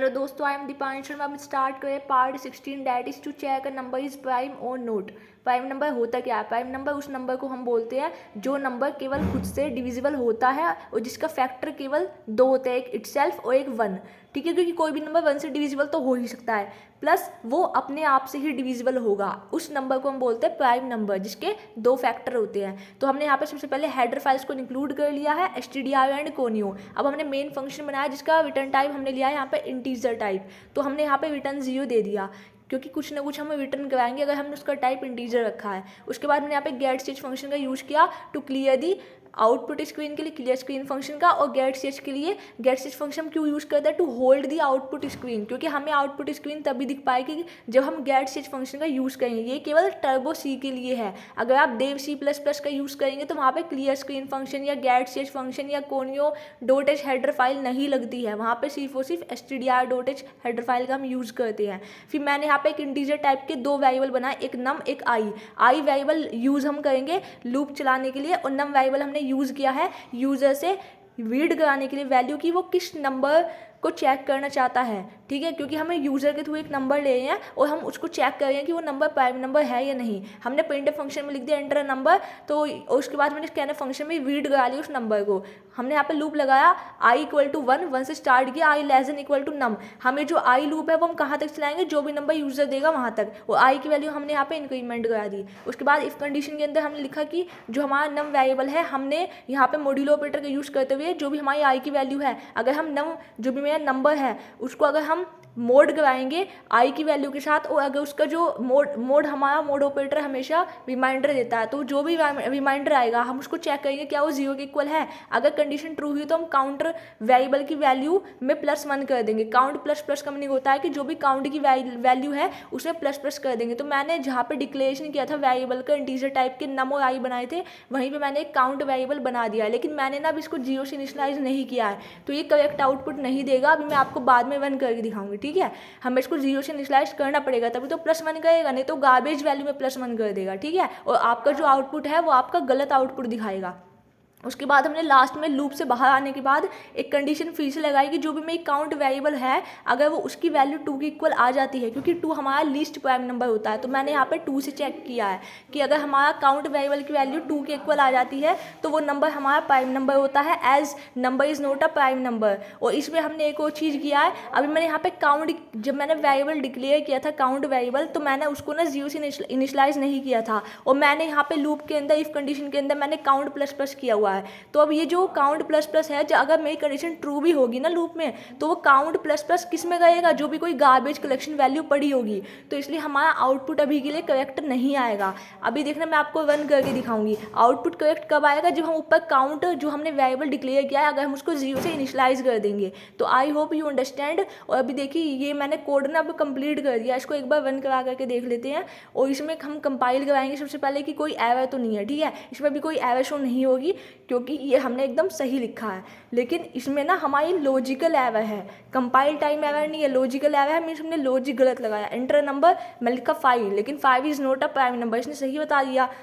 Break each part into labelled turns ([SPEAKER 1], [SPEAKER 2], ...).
[SPEAKER 1] Hello दोस्तों, I am Deepanshu Sharma. हम start करें part 16 that is to check a number is prime और not. Prime number होता क्या है? प्राइम नंबर उस नंबर को हम बोलते हैं जो नंबर केवल खुद से डिविजिबल होता है और जिसका फैक्टर केवल दो होता है, एक इटसेल्फ और एक वन। ठीक है, क्योंकि कोई भी नंबर वन से डिविजिबल तो हो ही सकता है, प्लस वो अपने आप से ही डिविजिबल होगा। उस नंबर को हम बोलते हैं प्राइम नंबर जिसके दो फैक्टर होते हैं। तो हमने यहाँ पे सबसे पहले हेडर फाइल्स को इंक्लूड कर लिया है, stdio एंड conio। अब हमने मेन फंक्शन बनाया जिसका रिटर्न टाइप हमने लिया है यहाँ पे इंटीजर टाइप। तो हमने यहाँ पे रिटर्न 0 दे दिया क्योंकि कुछ ना कुछ हमें रिटर्न कराएंगे अगर हमने उसका टाइप इंटीजर रखा है। उसके बाद मैंने यहाँ पे गेट स्टेज फंक्शन का यूज़ किया to clear the output screen के लिए, क्लियर स्क्रीन फंक्शन का। और गेट स्टेज के लिए गेट स्टेज फंक्शन क्यों यूज़ करता है? To hold the output screen, क्योंकि हमें आउटपुट स्क्रीन तभी दिख पाएगी जब हम गेट स्टेज फंक्शन का यूज़ करेंगे। ये केवल टर्बो सी के लिए है। अगर आप देव C++ का यूज़ करेंगे तो वहाँ पे क्लियर स्क्रीन फंक्शन या गेट स्टेज फंक्शन या conio.h हेडर फाइल नहीं लगती है। वहाँ पे सिर्फ और सिर्फ stdio.h हेडर फाइल का हम यूज़ करते हैं। फिर मैंने यहाँ पे एक इंटीजर टाइप के दो वेरिएबल बनाए, एक नम एक आई वेरिएबल यूज़ हम करेंगे लूप चलाने के लिए, और नम वेरिएबल हमने यूज़ किया है यूज़र से रीड कराने के लिए वैल्यू की वो किस नंबर को चेक करना चाहता है। ठीक है, क्योंकि हमें यूज़र के थ्रू एक नंबर ले रहे हैं और हम उसको चेक कर रहे हैं कि वो नंबर प्राइम नंबर है या नहीं। हमने प्रिंटफ फंक्शन में लिख दिया एंटर नंबर, तो उसके बाद मैंने स्कैनर फंक्शन में रीड करा लिया उस नंबर को। हमने यहाँ पे लूप लगाया i = 1, 1 से स्टार्ट किया, i <= num। हमें जो i लूप है वो हम कहाँ तक चलाएंगे? जो भी नंबर यूज़र देगा वहाँ तक। और i की वैल्यू हमने यहाँ पे इंक्रीमेंट करा दी। उसके बाद इफ कंडीशन के अंदर हमने लिखा कि जो हमारा नम वेरिएबल है हमने यहाँ पे मॉड्यूलो ऑपरेटर का यूज़ करते हुए जो भी हमारी i की वैल्यू है, अगर हम नम जो भी मेरा नंबर है उसको अगर हम मोड कराएंगे i की वैल्यू के साथ, और अगर उसका जो मोड हमारा मोड ऑपरेटर हमेशा रिमाइंडर देता है, तो जो भी रिमाइंडर आएगा हम उसको चेक करेंगे क्या वो 0 के इक्वल है। अगर कंडीशन ट्रू हुई तो हम काउंटर वेरिएबल की वैल्यू में +1 कर देंगे। काउंट प्लस का मीनिंग होता है कि जो भी काउंट की वैल्यू है उसमें ++ कर देंगे। तो मैंने जहाँ पे डिक्लेरेशन किया था वेरिएबल का इंटीजर टाइप के नम और i बनाए थे, वहीं पर मैंने एक काउंट वेरिएबल बना दिया है, लेकिन मैंने ना अब इसको 0 से इनिशियलाइज नहीं किया है, तो ये करेक्ट आउटपुट नहीं देगा। अभी मैं आपको बाद में रन करके दिखाऊंगी। ठीक है, हमें इसको 0 से इनिशियलाइज करना पड़ेगा तभी तो +1 करेगा, नहीं तो गार्बेज वैल्यू में +1 कर देगा। ठीक है, और आपका जो आउटपुट है वो आपका गलत आउटपुट दिखाएगा। उसके बाद हमने लास्ट में लूप से बाहर आने के बाद एक कंडीशन फिर से लगाई कि जो भी मेरी काउंट वेरिएबल है अगर वो उसकी वैल्यू 2 के इक्वल आ जाती है, क्योंकि 2 हमारा लीस्ट प्राइम नंबर होता है। तो मैंने यहाँ पे 2 से चेक किया है कि अगर हमारा काउंट वेरिएबल की वैल्यू 2 के इक्वल आ जाती है तो वो नंबर हमारा प्राइम नंबर होता है, as number is not a prime number. और इसमें हमने एक और चीज़ किया है, अभी मैंने यहाँ पे काउंट, जब मैंने वेरिएबल डिक्लेयर किया था काउंट वेरिएबल, तो मैंने उसको ना 0 से इनिशियलाइज नहीं किया था, और मैंने यहाँ पे लूप के अंदर इफ कंडीशन के अंदर मैंने काउंट ++ किया हुआ है। तो अब ये जो काउंट ++ है, अगर मेरी कंडीशन ट्रू भी होगी ना लूप में, तो वो काउंट ++ किस में गएगा? जो भी कोई गार्बेज कलेक्शन वैल्यू पड़ी होगी। तो इसलिए हमारा आउटपुट अभी के लिए करेक्ट नहीं आएगा। अभी देखना मैं आपको रन करके दिखाऊंगी आउटपुट करेक्ट कब आएगा, जब हम ऊपर काउंट जो हमने वेरिएबल डिक्लेयर किया है अगर हम उसको 0 से इनिशियलाइज कर देंगे। तो आई होप यू अंडरस्टैंड। और अभी देखिए ये मैंने कोड ना अब कंप्लीट कर दिया, इसको एक बार रन करा करके देख लेते हैं। और इसमें हम कंपाइल कराएंगे सबसे पहले कि कोई एरर तो नहीं है। ठीक है, इसमें भी कोई एरर शो नहीं होगी क्योंकि ये हमने एकदम सही लिखा है, लेकिन इसमें ना हमारी लॉजिकल एरर है, कंपाइल टाइम एरर नहीं है, लॉजिकल एरर है। मीन्स हमने लॉजिक गलत लगाया। एंटर नंबर मैं लिखा 5, लेकिन 5 is not a prime number. इसने सही बता दिया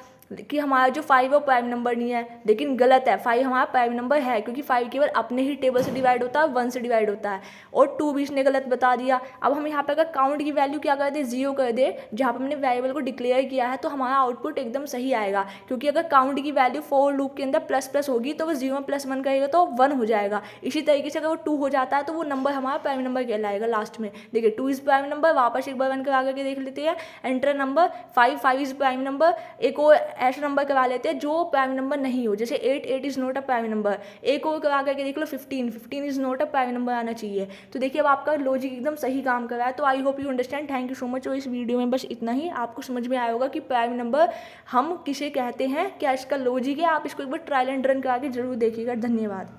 [SPEAKER 1] कि हमारा जो 5 वो प्राइम नंबर नहीं है, लेकिन गलत है, 5 हमारा प्राइम नंबर है क्योंकि 5 केवल अपने ही टेबल से डिवाइड होता है, 1 से डिवाइड होता है। और 2 भी इसने गलत बता दिया। अब हम यहाँ पे अगर काउंट की वैल्यू क्या कर दे, 0 कर दे, जहाँ पर हमने वेरिएबल को डिक्लेयर किया है, तो हमारा आउटपुट एकदम सही आएगा। क्योंकि अगर काउंट की वैल्यू फॉर लूप के अंदर ++ होगी तो वो 0 में +1 करेगा तो 1 हो जाएगा। इसी तरीके से अगर वो 2 हो जाता है तो वो नंबर हमारा प्राइम नंबर कहलाएगा लास्ट में। देखिए 2 इज़ प्राइम नंबर, वापस एक बार 1 करा करके देख लेते हैं। Enter number 5 is prime number. एक और ऐसा नंबर करवा लेते हैं जो प्राइम नंबर नहीं हो, जैसे 8 is not a prime number. एक और करा करके देख लो 15 is not a prime number आना चाहिए। तो देखिए अब आपका लॉजिक एकदम सही काम कर रहा है। तो I hope you understand. Thank you so much. और इस वीडियो में बस इतना ही, आपको समझ में आया होगा कि प्राइम नंबर हम किसे कहते हैं, क्या इसका लॉजिक है। आप इसको एक बार ट्रायल एंड रन करा के जरूर देखिएगा। धन्यवाद।